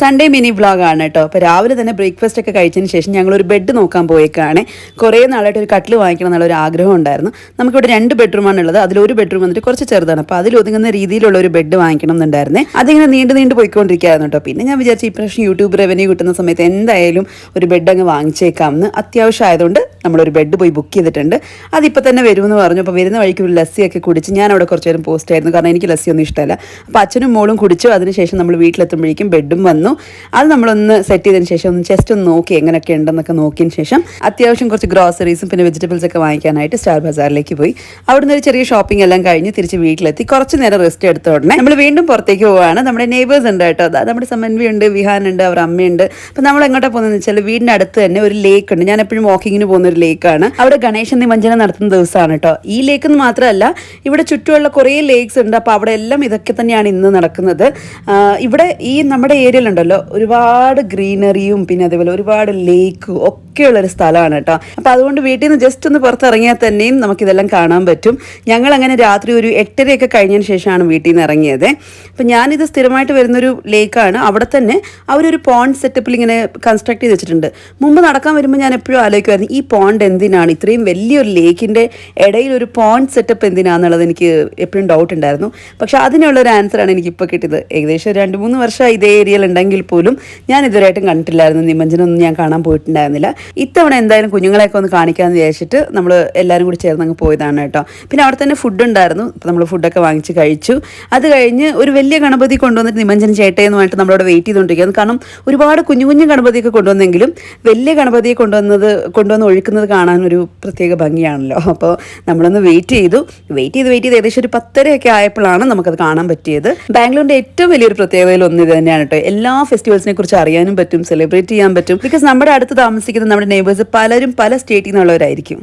Sunday mini വ്ളോഗാണ് കേട്ടോ. അപ്പോൾ രാവിലെ തന്നെ ബ്രേക്ക്ഫാസ്റ്റ് ഒക്കെ കഴിച്ചതിന് ശേഷം ഞങ്ങളൊരു ബെഡ് നോക്കാൻ പോയേക്കാണ്. കുറേ നാളായിട്ട് ഒരു കട്ടിൽ വാങ്ങിക്കണം എന്നുള്ളൊരു ആഗ്രഹം ഉണ്ടായിരുന്നു. നമുക്കിവിടെ 2 ബെഡ്റൂമാണുള്ളത്. അതിലൊരു ബെഡ്റൂം വന്നിട്ട് കുറച്ച് ചെറുതാണ്. അപ്പോൾ അതിലൊതുങ്ങുന്ന രീതിയിലുള്ള ഒരു ബെഡ് വാങ്ങിക്കണം എന്നുണ്ടായിരുന്നേ. അതിങ്ങനെ നീണ്ടു പോയിക്കൊണ്ടിരിക്കുകയായിരുന്നു കേട്ടോ. പിന്നെ ഞാൻ വിചാരിച്ചു ഈ പ്രാവശ്യം യൂട്യൂബ് റവന്യൂ കിട്ടുന്ന സമയത്ത് എന്തായാലും ഒരു ബെഡ് അങ്ങ് വാങ്ങിച്ചേക്കാമെന്ന്. അത്യാവശ്യം ആയതുകൊണ്ട് നമ്മളൊരു ബെഡ് പോയി ബുക്ക് ചെയ്തിട്ടുണ്ട്. അതിപ്പോൾ തന്നെ വരുമെന്ന് പറഞ്ഞു. അപ്പോൾ വരുന്ന വഴിക്ക് ഒരു ലസ്സിയൊക്കെ കുടിച്ച് ഞാൻ അവിടെ കുറച്ച് നേരം പോസ്റ്റ് ആയിരുന്നു, കാരണം എനിക്ക് ലസ്സി ഒന്നും ഇഷ്ടമല്ല. അപ്പോൾ അച്ഛനും മോളും കുടിച്ചു. അതിനുശേഷം നമ്മൾ വീട്ടിലെത്തുമ്പോഴേക്കും ബെഡും വന്നു. അത് നമ്മളൊന്ന് സെറ്റ് ചെയ്തതിന് ശേഷം ഒന്ന് ജസ്റ്റ് ഒന്ന് നോക്കി എങ്ങനെയൊക്കെ ഉണ്ടെന്നൊക്കെ നോക്കിയതിന് ശേഷം അത്യാവശ്യം കുറച്ച് ഗ്രോസറീസും പിന്നെ വെജിറ്റബിൾസ് ഒക്കെ വാങ്ങിക്കാനായിട്ട് സ്റ്റാർ ബസാറിലേക്ക് പോയി. അവിടുന്ന് ഒരു ചെറിയ ഷോപ്പിംഗ് എല്ലാം കഴിഞ്ഞ് തിരിച്ച് വീട്ടിലെത്തി. കുറച്ച് നേരം റെസ്റ്റ് എടുത്ത ഉടനെ നമ്മൾ വീണ്ടും പുറത്തേക്ക് പോവുകയാണ്. നമ്മുടെ നെയ്ബേഴ്സ് ഉണ്ട് കേട്ടോ. അതായത് നമ്മുടെ സമന്വി ഉണ്ട്, വിഹാൻ ഉണ്ട്, അവർ അമ്മയുണ്ട്. അപ്പോൾ നമ്മൾ എങ്ങോട്ടാണ് പോകുന്നതെന്ന് വെച്ചാൽ വീടിൻ്റെ അടുത്ത് തന്നെ ഒരു ലേക്ക് ഉണ്ട്. ഞാൻ എപ്പോഴും വാക്കിങ്ങിന് പോകുന്ന ഒരു ലേക്കാണ്. അവിടെ ഗണേശ നിമഞ്ജനം നടത്തുന്ന ദിവസമാണ് കേട്ടോ. ഈ ലേക്ക് എന്ന് മാത്രമല്ല, ഇവിടെ ചുറ്റുമുള്ള കുറേ ലേക്സ് ഉണ്ട്. അപ്പോൾ അവിടെ എല്ലാം ഇതൊക്കെ തന്നെയാണ് ഇന്ന് നടക്കുന്നത്. ഇവിടെ ഈ നമ്മുടെ ഏരിയയിലുണ്ടല്ലോ ഒരുപാട് ഗ്രീനറിയും പിന്നെ അതേപോലെ ഒരുപാട് ലേക്കും ഒക്കെയുള്ളൊരു സ്ഥലമാണ് കേട്ടോ. അപ്പോൾ അതുകൊണ്ട് വീട്ടിൽ നിന്ന് ജസ്റ്റ് ഒന്ന് പുറത്തിറങ്ങിയാൽ തന്നെയും നമുക്കിതെല്ലാം കാണാൻ പറ്റും. ഞങ്ങളങ്ങനെ രാത്രി ഒരു 8:30 കഴിഞ്ഞതിന് ശേഷമാണ് വീട്ടിൽ നിന്ന് ഇറങ്ങിയത്. അപ്പം ഞാനിത് സ്ഥിരമായിട്ട് വരുന്നൊരു ലേക്കാണ്. അവിടെ തന്നെ അവരൊരു പോണ്ട് സെറ്റപ്പിൽ ഇങ്ങനെ കൺസ്ട്രക്ട് ചെയ്ത് വെച്ചിട്ടുണ്ട്. മുമ്പ് നടക്കാൻ വരുമ്പോൾ ഞാൻ എപ്പോഴും ആലോചിക്കുമായിരുന്നു, ഈ പോണ്ട് എന്തിനാണ്, ഇത്രയും വലിയൊരു ലേക്കിൻ്റെ ഇടയിൽ ഒരു പോണ്ട് സെറ്റപ്പ് എന്തിനാണെന്നുള്ളത് എനിക്ക് എപ്പോഴും ഡൗട്ട് ഉണ്ടായിരുന്നു. പക്ഷെ അതിനുള്ളൊരു ആൻസറാണ് എനിക്കിപ്പോൾ കിട്ടിയത്. ഏകദേശം 2-3 വർഷം ഇതേ ഏരിയയിൽ ഉണ്ടെങ്കിൽ പോലും ഞാൻ ഇതുവരെയായിട്ടും കണ്ടിട്ടില്ലായിരുന്നു. നിമഞ്ജനൊന്നും ഞാൻ കാണാൻ പോയിട്ടുണ്ടായിരുന്നില്ല. ഇത്തവണ എന്തായാലും കുഞ്ഞുങ്ങളെയൊക്കെ ഒന്ന് കാണിക്കാമെന്ന് വിചാരിച്ചിട്ട് നമ്മൾ എല്ലാവരും കൂടി ചേർന്ന് അങ്ങ് പോയതാണ് കേട്ടോ. പിന്നെ അവിടെ തന്നെ ഫുഡ് ഉണ്ടായിരുന്നു. അപ്പോൾ നമ്മൾ ഫുഡൊക്കെ വാങ്ങിച്ച് കഴിച്ചു. അത് കഴിഞ്ഞ് ഒരു വലിയ ഗണപതി കൊണ്ടുവന്നിട്ട് നിമഞ്ജൻ ചേട്ടയെന്നുമായിട്ട് നമ്മളവിടെ വെയിറ്റ് ചെയ്തുകൊണ്ടിരിക്കുകയാണ്. കാരണം ഒരുപാട് കുഞ്ഞു ഗണപതിയൊക്കെ കൊണ്ടുവന്നെങ്കിലും വലിയ ഗണപതിയെ കൊണ്ടുവന്ന് ഒഴുക്കുന്നത് കാണാൻ ഒരു പ്രത്യേക ഭംഗിയാണല്ലോ. അപ്പോൾ നമ്മളൊന്ന് വെയിറ്റ് ചെയ്ത് ഏകദേശം ഒരു 10:30 ആയപ്പോഴാണ് നമുക്കത് കാണാൻ പറ്റിയത്. ബാംഗ്ലൂരിൻ്റെ ഏറ്റവും വലിയൊരു പ്രത്യേകതയിൽ ഒന്ന് ഇത് തന്നെയാണ് കേട്ടോ. എല്ലാ ഫെസ്റ്റിവൽസിനെ കുറിച്ച് അറിയാനും പറ്റും, സെലിബ്രേറ്റ് ചെയ്യാൻ പറ്റും. ബിക്കോസ് നമ്മുടെ അടുത്ത് താമസിക്കുന്ന നമ്മുടെ നെയ്ബേഴ്സ് പലരും പല സ്റ്റേറ്റിൽ നിന്നുള്ളവരായിരിക്കും.